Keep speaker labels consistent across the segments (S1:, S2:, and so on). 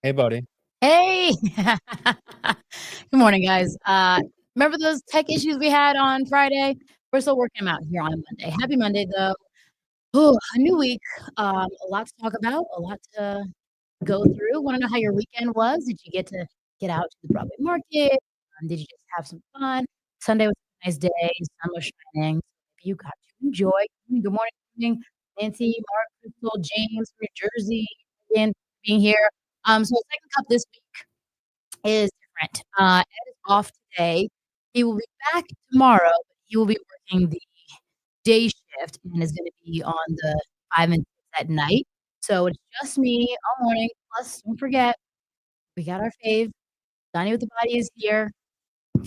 S1: Hey, buddy.
S2: Hey! Good morning, guys. Remember those tech issues we had on Friday? We're still working them out here on Monday. Happy Monday, though. Ooh, a new week. A lot to talk about, a lot to go through. Want to know how your weekend was? Did you get to get out to the Broadway market? Did you just have some fun? Sunday was a nice day. Sun was shining. So you got to enjoy. Good morning, Nancy, Mark, Crystal, James from New Jersey, again being here. So second cup this week is different. Ed is off today. He will be back tomorrow, but he will be working the day shift and is going to be on the 5 and 6 at night. So it's just me all morning. Plus, don't forget, we got our fave. Donnie with the body is here.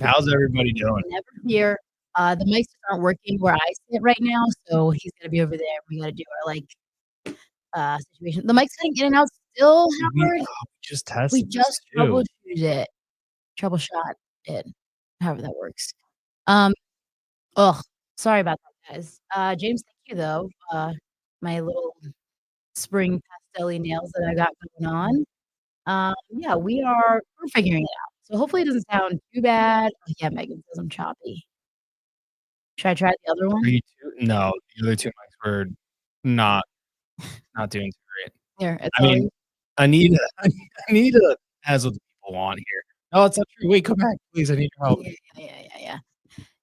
S1: How's everybody doing?
S2: Never here. The mics aren't working where I sit right now, so he's gonna be over there. We gotta do our situation. The mic's cutting in and out still, Howard.
S1: Just tested.
S2: We just troubleshooted it. Troubleshot it. However that works. Sorry about that, guys. James, thank you though. My little spring pastel-y nails that I got going on. Yeah, we're figuring it out. So hopefully it doesn't sound too bad. Oh, yeah, Megan says I'm choppy. Should I try the other one?
S1: No, the other two mics were not doing too great.
S2: Here,
S1: I mean, Anita has what the people want here. No, it's not true. Wait, come back, please. I need your help.
S2: Yeah.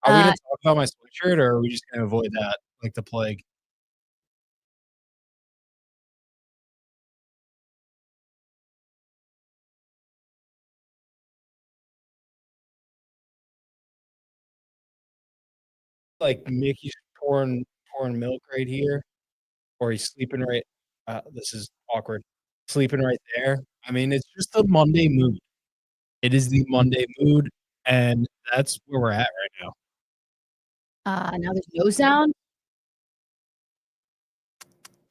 S1: Are we gonna talk about my sweatshirt, or are we just gonna avoid that like the plague? Like Mickey's pouring milk right here, or he's sleeping right. This is awkward. Sleeping right there. I mean, it's just the Monday mood. It is the Monday mood, and that's where we're at right
S2: now. Now there's no sound.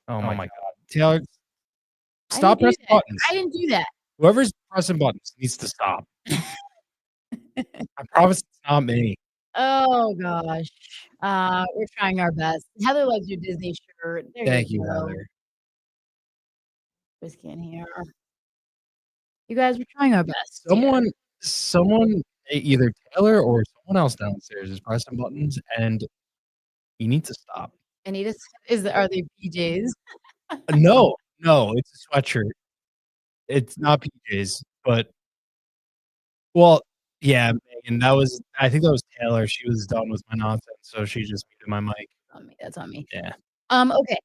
S1: Oh my god, Taylor! Stop pressing buttons.
S2: I didn't do that.
S1: Whoever's pressing buttons needs to stop. I promise it's not me.
S2: Oh gosh. We're trying our best. Heather loves your Disney shirt.
S1: Thank you, Heather.
S2: Just can't hear. You guys, we're trying our best.
S1: Someone, either Taylor or someone else downstairs is pressing buttons, and you need to stop.
S2: Anita, are they PJs?
S1: No, it's a sweatshirt. It's not PJs, but well, yeah, Megan, I think that was Taylor. She was done with my nonsense, so she just muted my mic.
S2: That's on me.
S1: Yeah.
S2: Okay.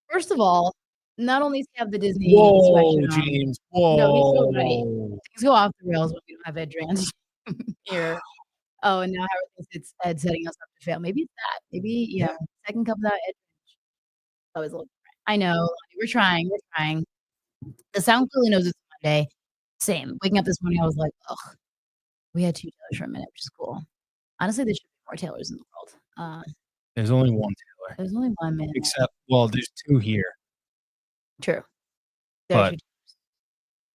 S2: First of all, not only does he have the Disney
S1: sweatshirt James. Whoa.
S2: No, he's so right. Things go off the rails when we don't have Ed Drans here. Oh, and now Howard thinks it's Ed setting us up to fail. Maybe it's that. Maybe, second cup without Ed. Always a little different. I know. We're trying. The sound clearly knows it's Monday. Same. Waking up this morning, I was like, ugh. We had 2 Taylors for a minute, which is cool. Honestly, there should be more Taylors in the world.
S1: There's only one Taylor.
S2: There's only one, man.
S1: Except, there's 2 here.
S2: True. But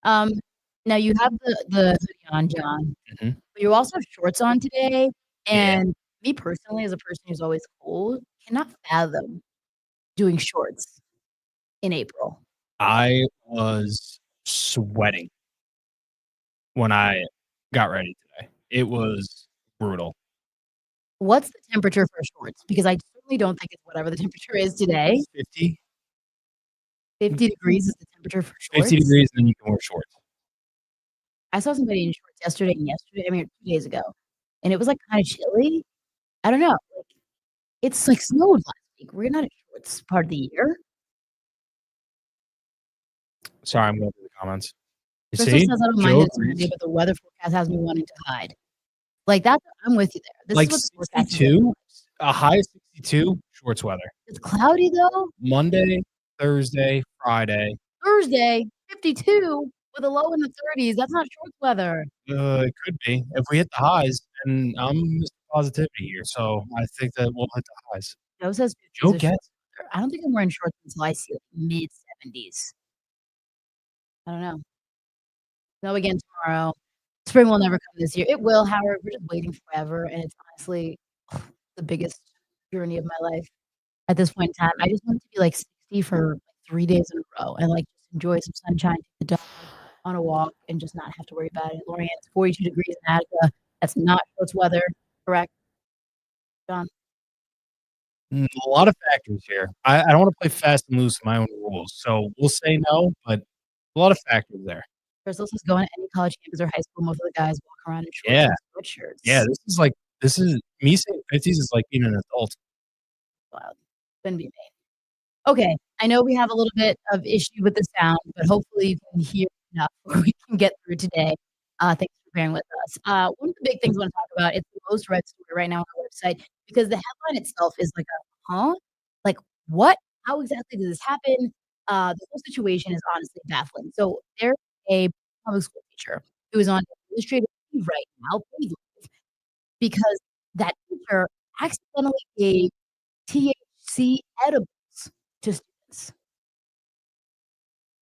S2: now you have the hoodie on, John.
S1: Mm-hmm.
S2: But you also have shorts on today. And me personally, as a person who's always cold, cannot fathom doing shorts in April.
S1: I was sweating when I got ready today. It was brutal.
S2: What's the temperature for shorts? Because I certainly don't think it's whatever the temperature is today.
S1: 50.
S2: 50 degrees is the temperature for shorts?
S1: 50 degrees, and then you can wear shorts.
S2: I saw somebody in shorts yesterday, 2 days ago, and it was, kind of chilly. I don't know. It's, snowed last week. We're not in shorts part of the year.
S1: Sorry, I'm going through the comments.
S2: Crystal says I don't mind it's Monday, but the weather forecast has me wanting to hide. I'm with you there. This is what the
S1: 62? A high of 62, shorts weather.
S2: It's cloudy, though.
S1: Monday, Thursday, Friday.
S2: Thursday, 52 with a low in the 30s. That's not shorts weather.
S1: It could be. If we hit the highs, and I'm Mr. Positivity here, so I think that we'll hit the highs.
S2: Joe says
S1: Joe gets.
S2: I don't think I'm wearing shorts until I see mid-70s. I don't know. No, again tomorrow. Spring will never come this year. It will, Howard. We're just waiting forever, and it's honestly the biggest journey of my life at this point in time. I just want it to be 60 for 3 days in a row and just enjoy some sunshine, take the dog on a walk and just not have to worry about it. Lorianne, it's 42 degrees in Attica. That's not Shorts weather, correct, John?
S1: A lot of factors here. I don't wanna play fast and loose in my own rules, so we'll say no, but a lot of factors there.
S2: Crystal says going to any college campus or high school, most of the guys walk around in shorts
S1: Yeah,
S2: and
S1: yeah,
S2: sweatshirts.
S1: this is me saying 50s is like being an adult.
S2: Wow, couldn't be me. Okay, I know we have a little bit of issue with the sound, but hopefully you can hear enough where we can get through today. Thanks for bearing with us. One of the big things I want to talk about, it's the most read story right now on our website because the headline itself is like a, "Huh? Like, what? How exactly did this happen?" The whole situation is honestly baffling. So there's a public school teacher who is on administrative leave right now, paid leave, because that teacher accidentally gave THC edibles to students.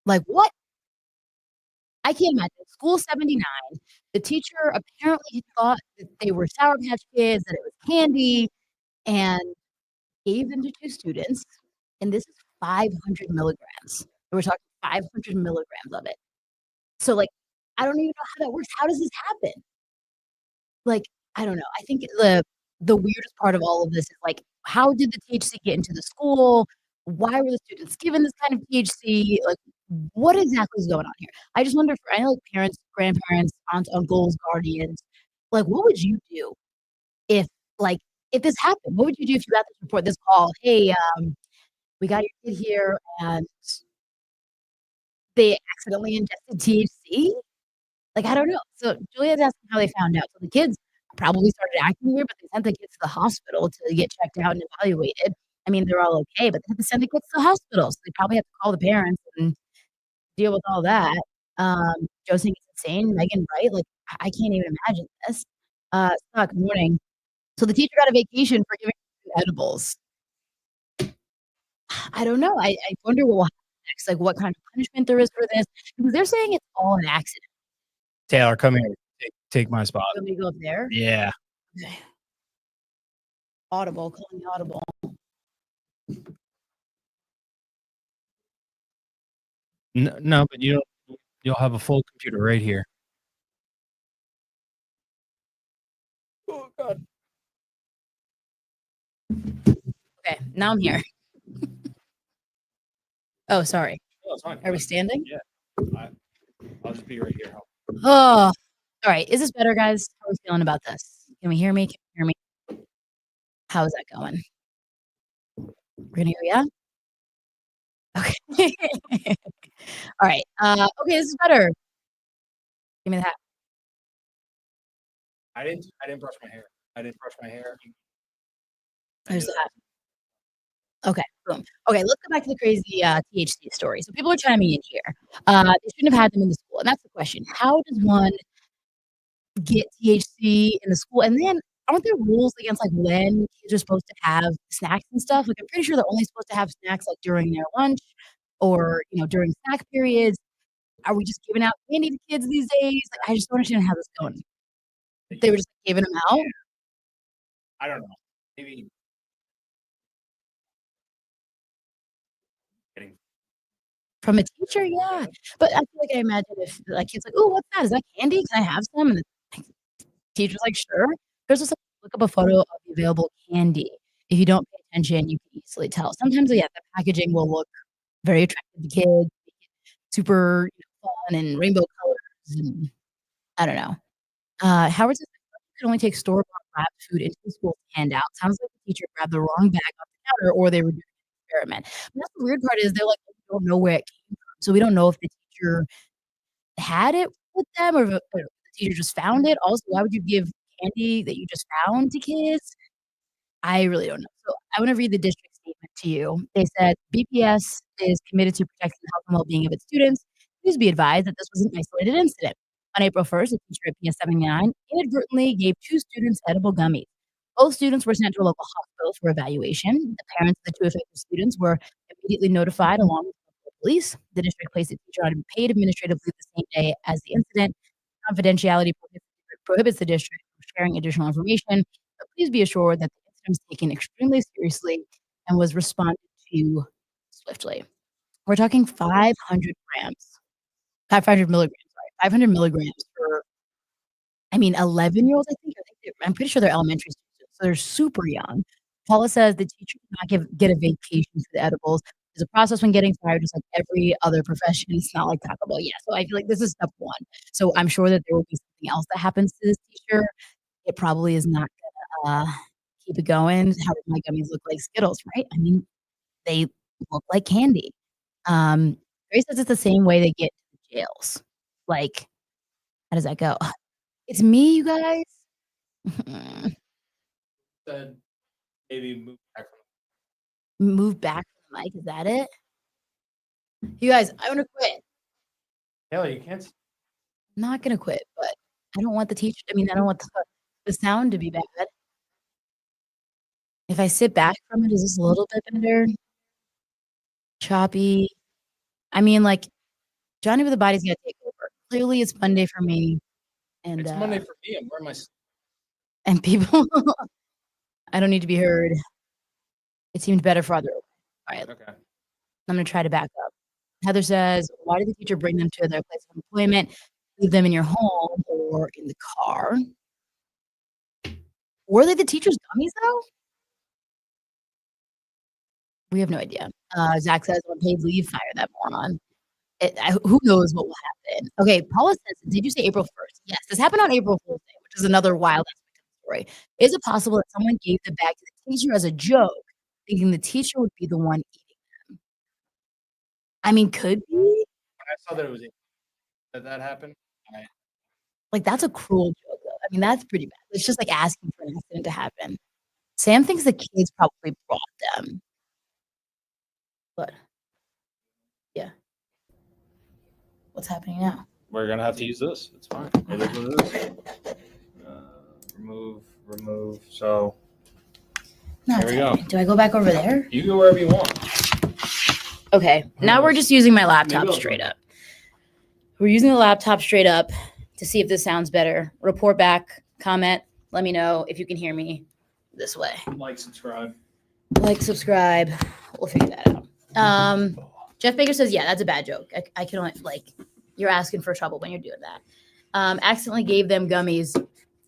S2: Like, what? I can't imagine. School 79, the teacher apparently thought that they were Sour Patch Kids, that it was candy, and gave them to 2 students, and this is 500 milligrams. We're talking 500 milligrams of it. So, like, I don't even know how that works. How does this happen? Like, I don't know. I think the weirdest part of all of this is, like, how did the THC get into the school? Why were the students given this kind of THC? Like, what exactly is going on here? I just wonder for I know, like, parents, grandparents, aunts, uncles, guardians, like, what would you do if, like, if this happened? What would you do if you got this report, this call, "Hey, we got your kid here, and they accidentally ingested THC?" Like, I don't know. So Julia's asking how they found out. So the kids probably started acting weird, but they sent the kids to the hospital to get checked out and evaluated. I mean, they're all okay, but they had to send the kids to the hospital. So they probably have to call the parents and deal with all that. Joe saying it's insane. Megan, right? Like, I can't even imagine this. Scott, good morning. So the teacher got a vacation for giving edibles. I don't know. I wonder what will happen next. Like, what kind of punishment there is for this? Because they're saying it's all an accident.
S1: Taylor, come here. Take my spot.
S2: You want me to go up there?
S1: Yeah.
S2: Okay. Audible, calling audible.
S1: No, but you'll have a full computer right here. Oh god.
S2: Okay, now I'm here. Oh, sorry.
S1: No, it's fine.
S2: Are we standing?
S1: Yeah. I'll just be right here.
S2: Oh, all right. Is this better, guys? How are we feeling about this? Can we hear me? Can you hear me? How is that going? We're gonna hear yeah? Okay. All right. Okay, this is better. Give me the hat.
S1: I didn't brush my hair. I didn't brush my hair.
S2: There's the hat. Okay, boom. Okay, let's go back to the crazy THC story. So people are chiming in here. They shouldn't have had them in the school, and that's the question. How does one get THC in the school? And then aren't there rules against like when kids are supposed to have snacks and stuff? Like I'm pretty sure they're only supposed to have snacks like during their lunch or during snack periods. Are we just giving out candy to kids these days? Like I just don't understand how this is going. They were just giving them out
S1: I don't know. Maybe getting
S2: from a teacher, yeah. But I feel like I imagine if like kids like, oh, what's that? Is that candy? Can I have some? And the teacher's like, sure. There's just like, look up a photo of the available candy. If you don't pay attention, you can easily tell. Sometimes, yeah, the packaging will look very attractive to kids, super fun and rainbow colors, and I don't know. Howard says you can only take store-bought wrapped food into the school to hand out. Sounds like the teacher grabbed the wrong bag off the counter, or they were doing an experiment. But that's the weird part is they're like, we don't know where it came from, so we don't know if the teacher had it with them or if the teacher just found it. Also, why would you give candy that you just found to kids? I really don't know. So I wanna read the district statement to you. They said, "BPS is committed to protecting the health and well-being of its students. Please be advised that this was an isolated incident. On April 1st, a teacher at PS 79 inadvertently gave 2 students edible gummies. Both students were sent to a local hospital for evaluation. The parents of the 2 affected students were immediately notified along with the police. The district placed the teacher on paid administrative leave the same day as the incident. Confidentiality prohibits the district from sharing additional information, but please be assured that the incident was taken extremely seriously and was responded to swiftly." We're talking 500 milligrams, 500 milligrams for, I mean, 11-year-olds, I think. I'm pretty sure they're elementary students, so they're super young. Paula says the teacher did not get a vacation for the edibles. There's a process when getting fired, just like every other profession. It's not like Taco Bell. Yeah, so I feel like this is step one. So I'm sure that there will be something else that happens to this teacher. It probably is not gonna keep it going. How did my gummies look like Skittles, right? I mean, they look like candy. Um, Grace says it's the same way they get to the jails. Like, how does that go? It's me, you guys.
S1: Said maybe move back from
S2: Move back from the mic. Is that it? You guys, I want to quit.
S1: Taylor, you can't.
S2: I'm not gonna quit, but I don't want the teacher. I mean, I don't want the sound to be bad. If I sit back from it, is this a little bit better? Choppy. I mean, like Johnny with the body's gonna take over. Clearly, it's Monday for me, and
S1: It's Monday for me. I'm wearing my.
S2: and people. I don't need to be heard. It seemed better for other. All right,
S1: Okay.
S2: I'm gonna try to back up. Heather says, "Why did the teacher bring them to their place of employment? Leave them in your home or in the car? Were they the teacher's gummies though? We have no idea." Zach says, "On paid leave, fire that moron." Who knows what will happen? Okay, Paula says, "Did you say April 1st?" Yes, this happened on April Fool's Day, which is another wild aspect of the story. Is it possible that someone gave the bag to the teacher as a joke, thinking the teacher would be the one eating them? I mean, could be.
S1: When I saw that it was that happened,
S2: Like, that's a cruel joke, though. I mean, that's pretty bad. It's just like asking for an accident to happen. Sam thinks the kids probably brought them. But yeah. What's happening now?
S1: we're gonna have to use this. It's fine. It is what it is. Remove. So
S2: No,
S1: here we go.
S2: Do I go back over there?
S1: You go wherever you want.
S2: Okay, now we're just using my laptop straight up. We're using the laptop straight up to see if this sounds better. Report back, comment, let me know if you can hear me this way.
S1: Like, subscribe.
S2: We'll figure that out. Jeff Baker says, yeah, that's a bad joke. I can only, like, you're asking for trouble when you're doing that. Accidentally gave them gummies.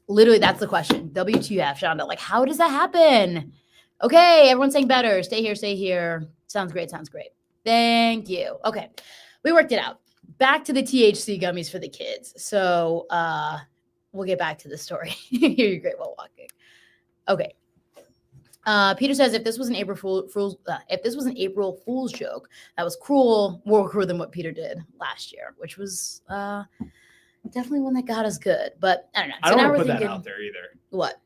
S2: Literally, that's the question. WTF, Shonda. Like, how does that happen? Okay, everyone's saying better. Stay here. Sounds great. Thank you. Okay, we worked it out. Back to the THC gummies for the kids. So we'll get back to the story. You're great while walking. Okay. Peter says, if this was an April Fool's joke, that was cruel, more cruel than what Peter did last year, which was definitely one that got us good. But I don't know.
S1: I don't want to put that out there either.
S2: What?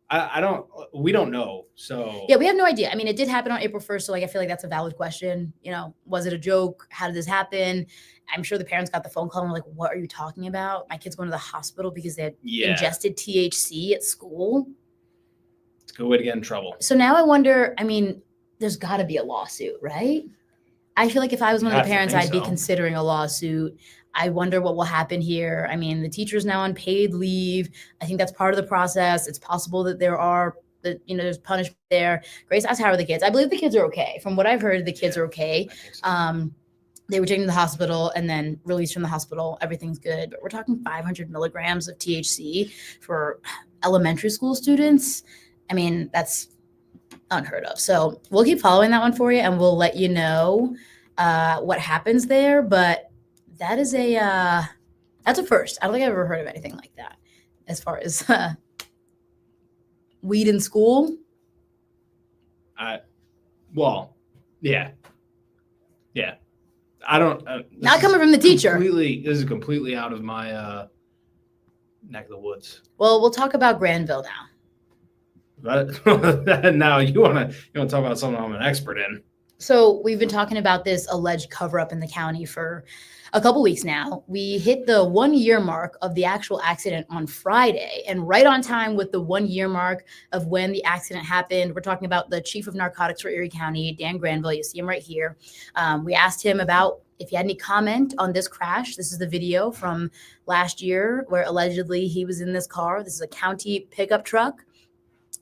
S1: I don't. We don't know. So
S2: yeah, we have no idea. I mean, it did happen on April 1st, so like I feel like that's a valid question. You know, was it a joke? How did this happen? I'm sure the parents got the phone call and were like, "What are you talking about? My kid's going to the hospital because they had ingested THC at school."
S1: It's a good way to get in trouble.
S2: So now I wonder. I mean, there's got to be a lawsuit, right? I feel like if I was one of the parents, I'd be considering a lawsuit. I wonder what will happen here. I mean, the teacher's now on paid leave. I think that's part of the process. It's possible that there's punishment there. Grace asked, how are the kids? I believe the kids are okay. From what I've heard, the kids are okay. They were taken to the hospital and then released from the hospital. Everything's good. But we're talking 500 milligrams of THC for elementary school students. I mean, that's unheard of. So we'll keep following that one for you, and we'll let you know what happens there. But that is that's a first. I don't think I've ever heard of anything like that as far as weed in school.
S1: Well, yeah. I don't.
S2: Not coming from the teacher.
S1: This is completely out of my neck of the woods.
S2: Well, we'll talk about Granville now.
S1: But now you want to talk about something I'm an expert in.
S2: So we've been talking about this alleged cover-up in the county for a couple weeks now. We hit the 1-year mark of the actual accident on Friday, and right on time with the 1-year mark of when the accident happened. We're talking about the chief of narcotics for Erie County, Dan Granville. You see him right here. We asked him about if he had any comment on this crash. This is the video from last year where allegedly he was in this car. This is a county pickup truck.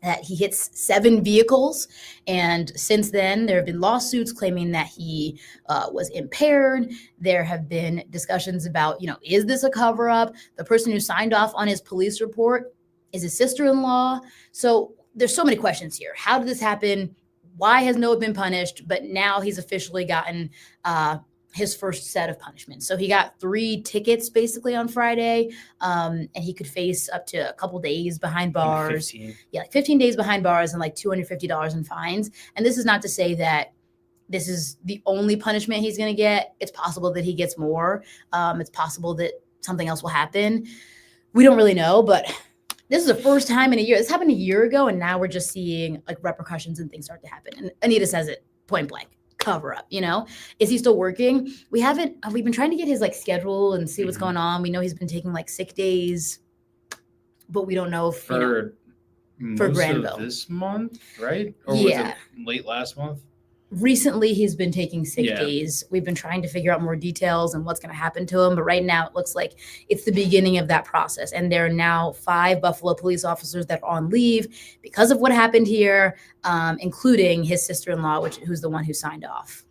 S2: that he hits 7 vehicles. And since then, there have been lawsuits claiming that he was impaired. There have been discussions about, is this a cover up? The person who signed off on his police report is his sister-in-law. So there's so many questions here. How did this happen? Why has Noah been punished? But now he's officially gotten his first set of punishments. So he got 3 tickets basically on Friday, and he could face up to a couple days behind bars.
S1: 15.
S2: Yeah, like 15 days behind bars and like $250 in fines. And this is not to say that this is the only punishment he's going to get. It's possible that he gets more. It's possible that something else will happen. We don't really know, but this is the first time in a year. This happened a year ago, and now we're just seeing like repercussions and things start to happen. And Anita says it point blank. Cover up, is he still working? We've been trying to get his like schedule and see what's going on. We know he's been taking like sick days, but we don't know if
S1: for
S2: Granville
S1: this month, right? Or
S2: yeah,
S1: was it late last month?
S2: Recently he's been taking sick days. We've been trying to figure out more details and what's going to happen to him, but right now it looks like it's the beginning of that process. And there are now 5 Buffalo police officers that are on leave because of what happened here, including his sister-in-law, who's the one who signed off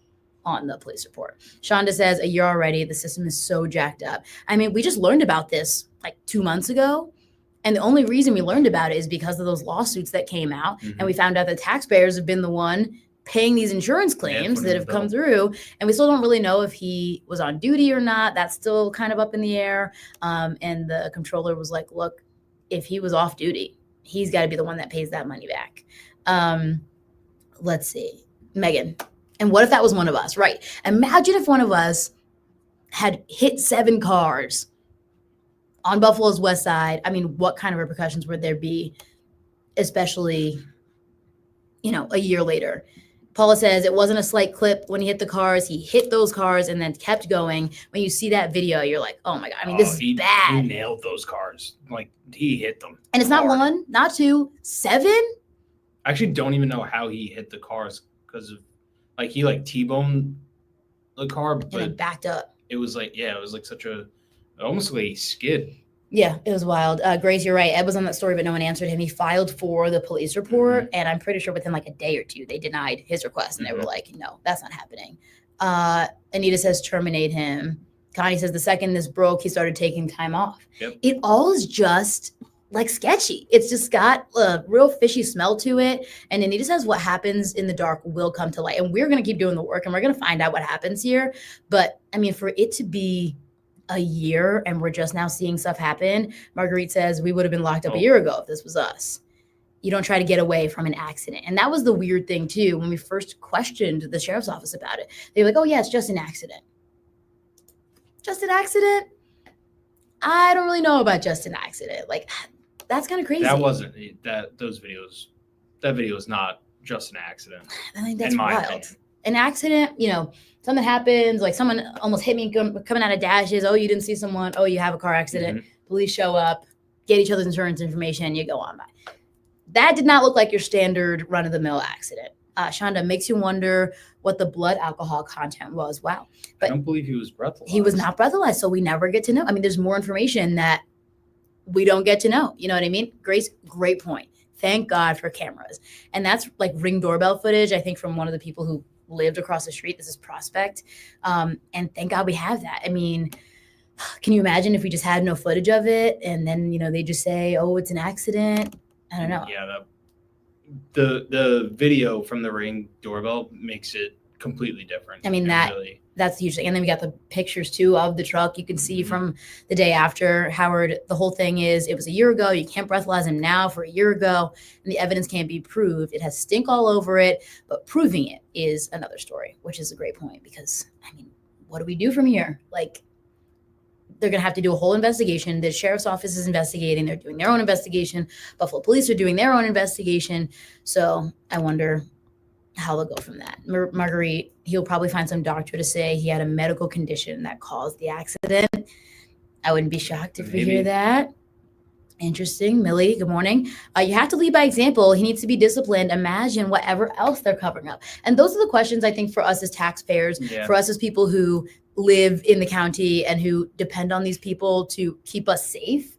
S2: on the police report. Shonda says, a year already, the system is so jacked up. I mean, we just learned about this like 2 months ago. And the only reason we learned about it is because of those lawsuits that came out. And we found out that taxpayers have been the one paying these insurance claims that have come through. And we still don't really know if he was on duty or not. That's still kind of up in the air. And the comptroller was like, look, if he was off duty, he's got to be the one that pays that money back. Let's see. Megan. And what if that was one of us? Right. Imagine if one of us had hit 7 cars on Buffalo's west side. I mean, what kind of repercussions would there be, especially, a year later? Paula says it wasn't a slight clip when he hit the cars. He hit those cars and then kept going. When you see that video, you're like, oh my God. I mean, this is bad.
S1: He nailed those cars. Like, he hit them.
S2: And it's not 1, not 2, 7.
S1: I actually don't even know how he hit the cars because of, like, he like T-boned the car, but
S2: and it backed up.
S1: It was like, it was like almost like a skid.
S2: Yeah, it was wild. Grace, you're right. Ed was on that story, but no one answered him. He filed for the police report, and I'm pretty sure within like a day or 2, they denied his request, and they were like, no, that's not happening. Anita says terminate him. Connie says the second this broke, he started taking time off.
S1: Yep.
S2: It all is just like sketchy. It's just got a real fishy smell to it. And Anita says what happens in the dark will come to light. And we're going to keep doing the work, and we're going to find out what happens here. But, I mean, for it to be a year and we're just now seeing stuff happen. Marguerite says we would have been locked up a year ago if this was us. You don't try to get away from an accident. And that was the weird thing too. When we first questioned the sheriff's office about it, they were like, oh yeah, it's just an accident. Just an accident? I don't really know about just an accident. Like, that's kind of crazy.
S1: That wasn't that video is not just an accident.
S2: I think that's wild. An accident, something happens, like someone almost hit me coming out of dashes. Oh, you didn't see someone. Oh, you have a car accident. Police show up, get each other's insurance information, you go on by. That did not look like your standard run-of-the-mill accident. Shonda, makes you wonder what the blood alcohol content was. Wow. But
S1: I don't believe he was breathalyzed.
S2: He was not breathalyzed, so we never get to know. I mean, there's more information that we don't get to know. You know what I mean? Grace, great point. Thank God for cameras. And that's like Ring doorbell footage, I think, from one of the people who lived across the street. This is Prospect. And thank God we have that. I mean, can you imagine if we just had no footage of it and then, they just say, oh, it's an accident? I don't know.
S1: Yeah, the video from the Ring doorbell makes it completely different.
S2: I mean, that's the huge thing. And then we got the pictures too of the truck. You can see from the day after. Howard, the whole thing is it was a year ago. You can't breathalyze him now for a year ago. And the evidence can't be proved. It has stink all over it, but proving it is another story, which is a great point because, I mean, what do we do from here? Like, they're going to have to do a whole investigation. The sheriff's office is investigating. They're doing their own investigation. Buffalo police are doing their own investigation. So I wonder how they'll go from that. Marguerite, he'll probably find some doctor to say he had a medical condition that caused the accident. I wouldn't be shocked if we hear that. Interesting. Millie, good morning. You have to lead by example. He needs to be disciplined. Imagine whatever else they're covering up. And those are the questions I think for us as taxpayers, for us as people who live in the county and who depend on these people to keep us safe.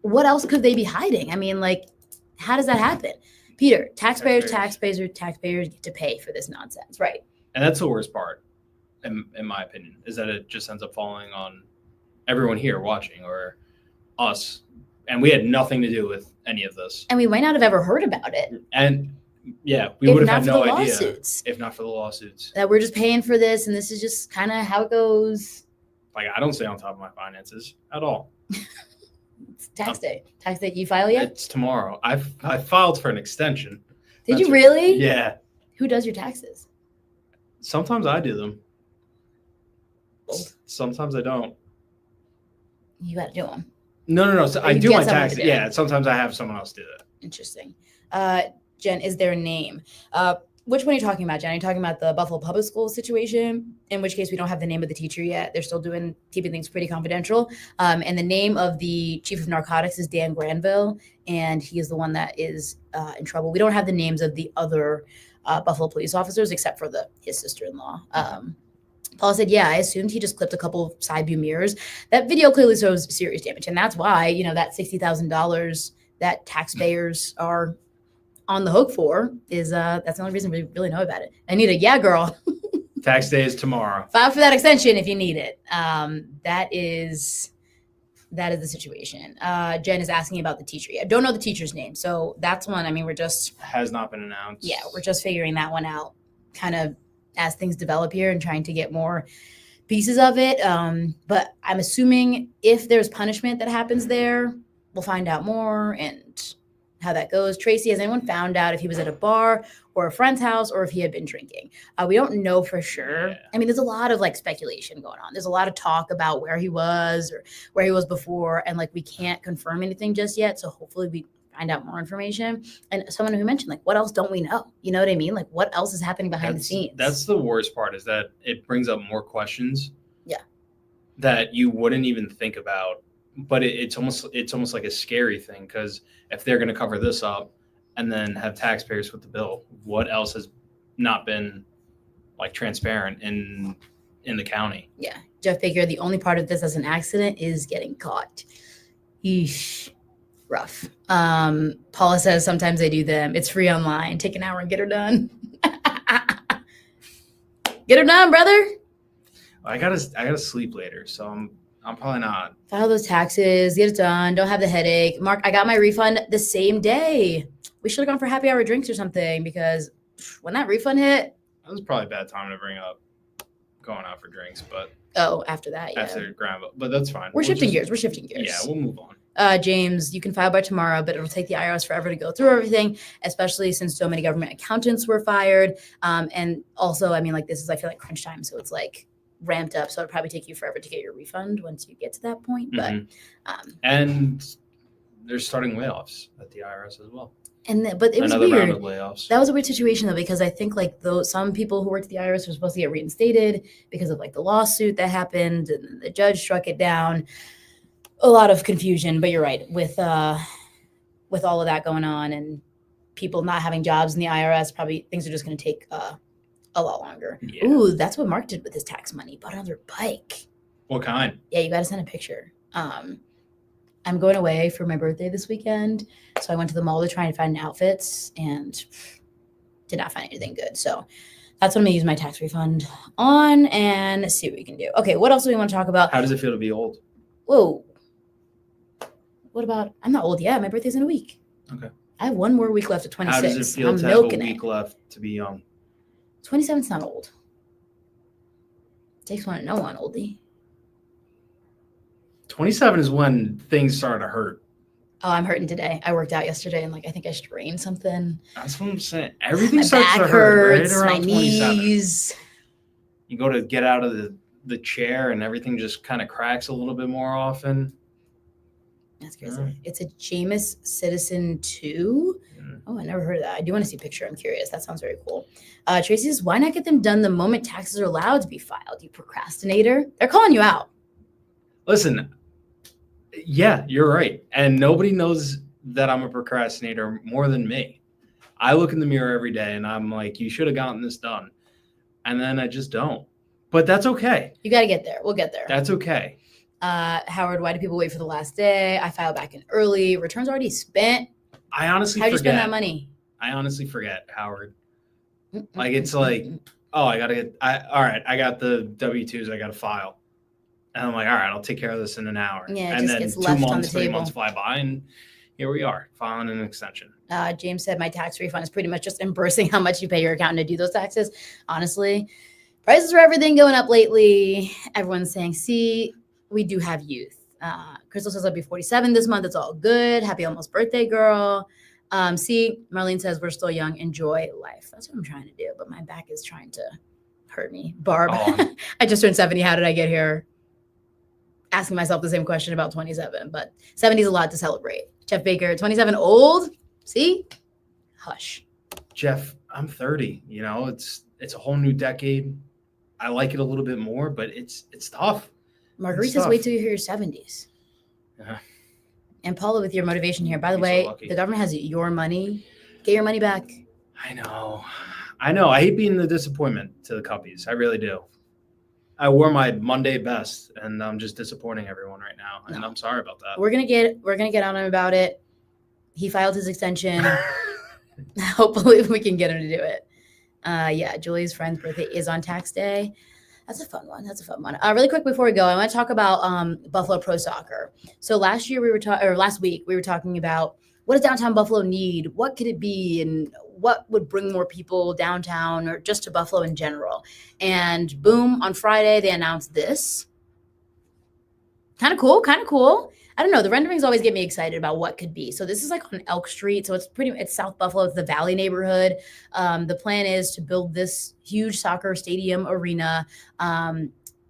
S2: What else could they be hiding? I mean, like, How does that happen? Peter, taxpayers get to pay for this nonsense, right?
S1: And that's the worst part, in my opinion, is that it just ends up falling on everyone here watching or us. And we had nothing to do with any of this.
S2: And we might not have ever heard about it.
S1: And yeah, we would have had no idea if not for the lawsuits.
S2: That we're just paying for this, and this is just kind of how it goes.
S1: Like, I don't stay on top of my finances at all.
S2: It's tax day. Tax day. You file yet?
S1: It's tomorrow. I filed for an extension.
S2: Did you really?
S1: Yeah.
S2: Who does your taxes?
S1: Sometimes I do them.
S2: Both.
S1: Sometimes I don't.
S2: You got to do them.
S1: No. So I do my taxes. Yeah. Sometimes I have someone else do it.
S2: Interesting. Jen, is there a name? Which one are you talking about, Jen? Are you talking about the Buffalo Public Schools situation? In which case, we don't have the name of the teacher yet. They're still keeping things pretty confidential. And the name of the chief of narcotics is Dan Granville, and he is the one that is in trouble. We don't have the names of the other Buffalo police officers except for his sister-in-law. Paul said, yeah, I assumed he just clipped a couple of side view mirrors. That video clearly shows serious damage, and that's why, that $60,000 that taxpayers are on the hook for is that's the only reason we really know about it. Anita, yeah, girl.
S1: Tax day is tomorrow.
S2: File for that extension if you need it. That is the situation. Jen is asking about the teacher. I don't know the teacher's name, so that's one. I mean,
S1: has not been announced.
S2: Yeah, we're just figuring that one out, kind of as things develop here and trying to get more pieces of it. But I'm assuming if there's punishment that happens there, we'll find out more and how that goes. Tracy, has anyone found out if he was at a bar or a friend's house or if he had been drinking? We don't know for sure. Yeah. I mean, there's a lot of speculation going on. There's a lot of talk about where he was or where he was before. And we can't confirm anything just yet. So hopefully we find out more information. And someone who mentioned, what else don't we know? You know what I mean? What else is happening behind the scenes?
S1: That's the worst part, is that it brings up more questions.
S2: Yeah.
S1: That you wouldn't even think about. But it's almost like a scary thing, because if they're going to cover this up and then have taxpayers foot the bill, what else has not been transparent in the county?
S2: Yeah. Jeff Baker, the only part of this as an accident is getting caught. Eesh. Rough. Paula says sometimes they do them. It's free online. Take an hour and get her done. Get her done, brother.
S1: I gotta sleep later, so I'm probably not.
S2: File those taxes, get it done, don't have the headache. Mark, I got my refund the same day. We should have gone for happy hour drinks or something, because when that refund hit.
S1: That was probably a bad time to bring up going out for drinks, but.
S2: Oh, after that, yeah.
S1: After Granville, but that's fine.
S2: We're shifting gears.
S1: Yeah, we'll move on.
S2: James, you can file by tomorrow, but it'll take the IRS forever to go through everything, especially since so many government accountants were fired. And also, I mean, this is, I feel crunch time. So it's ramped up. So it'll probably take you forever to get your refund once you get to that point.
S1: Mm-hmm. But and they're starting layoffs at the IRS as well.
S2: But it was
S1: another
S2: weird.
S1: Round of layoffs.
S2: That was a weird situation though, because I think some people who worked at the IRS were supposed to get reinstated because of the lawsuit that happened, and the judge struck it down. A lot of confusion, but you're right, with all of that going on and people not having jobs in the IRS, probably things are just going to take a lot longer. Yeah. Ooh, that's what Mark did with his tax money. Bought another bike.
S1: What kind?
S2: Yeah, you got to send a picture. I'm going away for my birthday this weekend, so I went to the mall to try and find outfits and did not find anything good. So that's what I'm going to use my tax refund on and see what we can do. Okay, what else do we want to talk about?
S1: How does it feel to be old?
S2: Whoa. What about, I'm not old yet. My birthday's in a week.
S1: Okay.
S2: I have one more week left at 26.
S1: How does it feel to have a week left to be young?
S2: 27's not old. Takes one to know one, oldie.
S1: 27 is when things start to hurt.
S2: Oh, I'm hurting today. I worked out yesterday and I think I strained something.
S1: That's what I'm saying. Everything starts to hurt right around 27.
S2: Knees.
S1: You go to get out of the chair and everything just kind of cracks a little bit more often.
S2: That's crazy. Yeah. It's a Jameis Citizen 2. Oh, I never heard of that. I do want to see a picture. I'm curious. That sounds very cool. Tracy says, why not get them done the moment taxes are allowed to be filed, you procrastinator? They're calling you out.
S1: Listen, yeah, you're right. And nobody knows that I'm a procrastinator more than me. I look in the mirror every day and I'm like, you should have gotten this done. And then I just don't. But that's okay.
S2: You got to get there. We'll get there.
S1: That's okay.
S2: Howard, why do people wait for the last day? I filed back in early. Returns already spent.
S1: I honestly
S2: How'd you spend that
S1: forget.
S2: money?
S1: I honestly forget, Howard. Like it's like, oh, I gotta get. All right, I got the W-2s. I got to file, and I'm like, all right, I'll take care of this in an hour.
S2: Yeah, it
S1: And
S2: just
S1: then
S2: gets
S1: two
S2: left on the
S1: months, 3 months
S2: table.
S1: fly by, and here we are filing an extension.
S2: James said my tax refund is pretty much just embracing how much you pay your accountant to do those taxes. Honestly, prices for everything going up lately. Everyone's saying, see, we do have youth. Crystal says I'll be 47 this month. It's all good. Happy almost birthday, girl. See, Marlene says we're still young. Enjoy life. That's what I'm trying to do, but my back is trying to hurt me. Barb,
S1: Oh,
S2: I just turned 70. How did I get here? Asking myself the same question about 27, but 70 is a lot to celebrate. Jeff Baker, 27 old. See? Hush.
S1: Jeff, I'm 30. It's a whole new decade. I like it a little bit more, but it's tough.
S2: Marguerite says wait till you hear your 70s.
S1: Yeah.
S2: And Paula, with your motivation here, by the
S1: You're
S2: way,
S1: so lucky.
S2: the government has your money. Get your money back.
S1: I know. I hate being the disappointment to the Cuppies. I really do. I wore my Monday best, and I'm just disappointing everyone right now, and I'm sorry about that.
S2: We're gonna get on him about it. He filed his extension. Hopefully, we can get him to do it. Yeah, Julie's friend's birthday is on tax day. That's a fun one. Really quick before we go, I want to talk about Buffalo Pro Soccer. So last week we were talking about what does downtown Buffalo need? What could it be? And what would bring more people downtown or just to Buffalo in general? And boom, on Friday, they announced this. Kind of cool. I don't know. The renderings always get me excited about what could be. So this is like on Elk Street. So it's South Buffalo. It's the Valley neighborhood. The plan is to build this huge soccer stadium arena.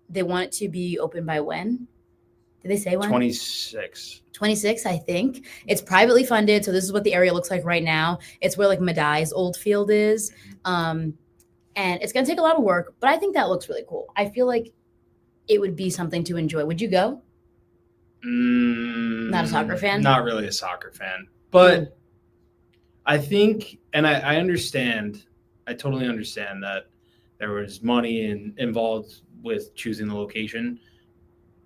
S2: They want it to be open by when? Did they say when?
S1: 26.
S2: 26, I think. It's privately funded. So this is what the area looks like right now. It's where like Madai's old field is. And it's going to take a lot of work, but I think that looks really cool. I feel like it would be something to enjoy. Would you go? Not a soccer fan?
S1: Not really a soccer fan. But I think, and I understand, I totally understand that there was money involved with choosing the location.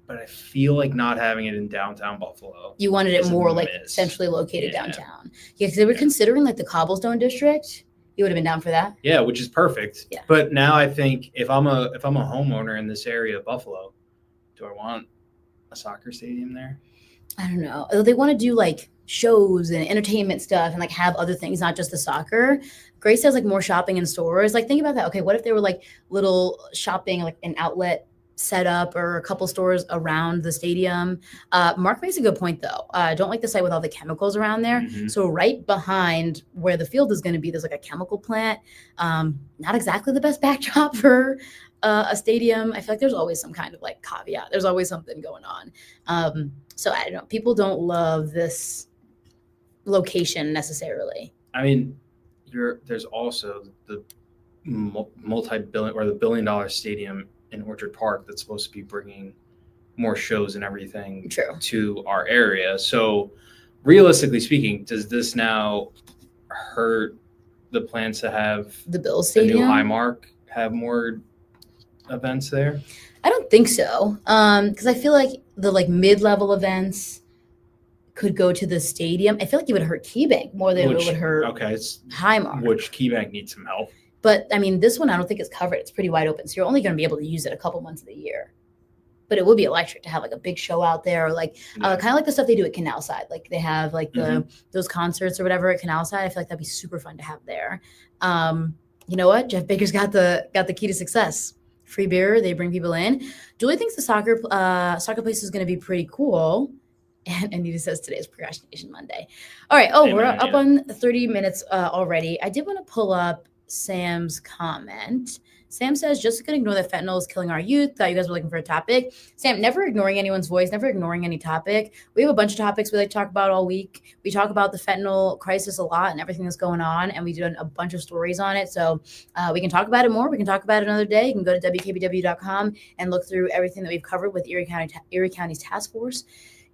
S1: But I feel like not having it in downtown Buffalo.
S2: You wanted it more like centrally located downtown. Yeah, because they were considering like the Cobblestone District. You would have been down for that?
S1: Yeah, which is perfect.
S2: Yeah.
S1: But now I think if I'm a homeowner in this area of Buffalo, do I want a soccer stadium there?
S2: I don't know. They want to do like shows and entertainment stuff and like have other things, not just the soccer. Grace says like more shopping in stores. Like think about that. Okay, what if they were like little shopping, like an outlet set up or a couple stores around the stadium? Mark makes a good point though. I don't like the site with all the chemicals around there.
S1: Mm-hmm.
S2: So right behind where the field is going to be, there's like a chemical plant. Not exactly the best backdrop for a stadium. I feel like there's always some kind of like caveat. There's always something going on. So I don't know. People don't love this location necessarily.
S1: I mean, there's also the multi-billion or the billion-dollar stadium in Orchard Park that's supposed to be bringing more shows and everything to our area. So realistically speaking, does this now hurt the plans to have
S2: the Bills Stadium,
S1: the new Highmark, have more events there?
S2: I don't think so. Because I feel like the like mid-level events could go to the stadium. I feel like it would hurt KeyBank more than it would hurt Highmark.
S1: Which KeyBank needs some help.
S2: But I mean, this one I don't think is covered. It's pretty wide open. So you're only going to be able to use it a couple months of the year. But it would be electric to have like a big show out there, or like kind of like the stuff they do at Canal Side. Like they have like those concerts or whatever at Canal Side. I feel like that'd be super fun to have there. You know what? Jeff Baker's got the key to success. Free beer. They bring people in. Julie thinks the soccer place is going to be pretty cool. And Anita says today is Procrastination Monday. All right. Oh, we're up on 30 minutes already. I did want to pull up Sam's comment. Sam says, just gonna ignore that fentanyl is killing our youth. Thought you guys were looking for a topic. Sam, never ignoring anyone's voice, never ignoring any topic. We have a bunch of topics we like to talk about all week. We talk about the fentanyl crisis a lot and everything that's going on, and we did a bunch of stories on it. So we can talk about it more. We can talk about it another day. You can go to wkbw.com and look through everything that we've covered with Erie County's task force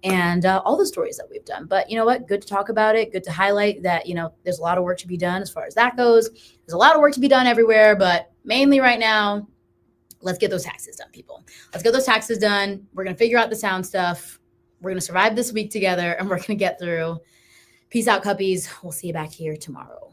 S2: and all the stories that we've done. But you know what? Good to talk about it. Good to highlight that, there's a lot of work to be done as far as that goes. There's a lot of work to be done everywhere, but mainly right now, let's get those taxes done, people. Let's get those taxes done. We're going to figure out the sound stuff. We're going to survive this week together, and we're going to get through Peace out, cuppies. We'll see you back here tomorrow.